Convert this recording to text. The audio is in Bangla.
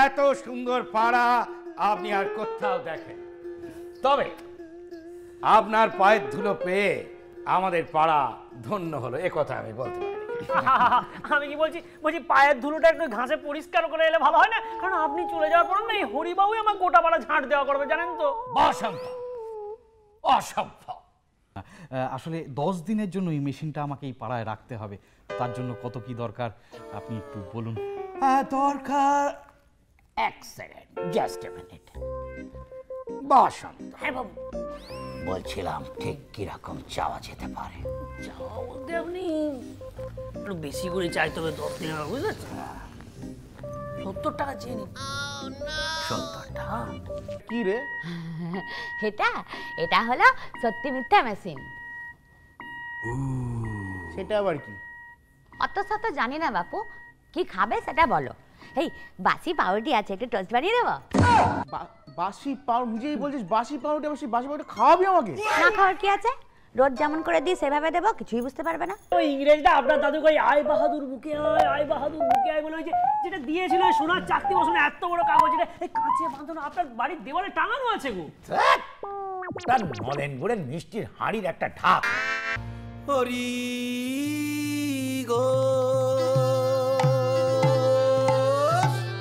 এত সুন্দর পাড়া আপনি আর কোথাও দেখেন। তবে আপনার পায়ের ধুলো পেয়ে আমাদের পাড়া ধন্য হলো, এ কথা আমি বলতে পারি। আমি কি বলছি পায়ের ধুলোটা একটু ঘাসে পরিষ্কার করে এলে ভালো হয় না? কারণ আপনি চলে যাওয়ার পর না এই হরিবাবুই আমার গোটা পাড়া ঝাঁট দেওয়া করবে, জানেন তো। অসম্ভব, অসম্ভব। আসলে 10 দিনের জন্য এই মেশিনটা আমাকে এই পাড়ায় রাখতে হবে। তার জন্য কত কি দরকার আপনি একটু বলুন। দরকার, এক সেকেন্ড, জাস্ট এ মিনিট। বসন্ত, হ্যাঁ বাবু। বলছিলাম ঠিক কিরকম চাওয়া যেতে পারে? চাওয়া বলতে আপনি একটু বেশি করে চাইতে হবে, 10 দিন, বুঝলেন? 70 টাকা চেয়ে নিন। 70 টাকা? কি রে? এটা হলো সত্যি মিথ্যা মেশিন। সেটা আবার কি? অত শত জানি না বাপু, কি খাবে সেটা বলো। এই বাসি পাউরুটি আছে, একটু টোস্ট বানিয়ে দেবো? বাসি পাউরুটি? নিজেই বলছিস বাসি পাউরুটি, বাসি পাউরুটি খাওয়াবি আমাকে? না খাওয়ার কি আছে, রোজ যেমন করে দিই সেভাবে দেবো, কিছুই বুঝতে পারবে না। ওই ইংরেজটা আপনার দাদুকে আয় বাহাদুর বুকে আয়, আয় বাহাদুর বুকে আয় বলে ওই যেটা দিয়েছিল সোনার চাকতি বসানো এত বড় কাগজ, এটা এই কাঁচে বাঁধানো আপনার বাড়ির দেওয়ালে টাঙানো আছে গো। তার নলেন গুড়ের মিষ্টির হাঁড়ির একটা ঢাক। হরি গো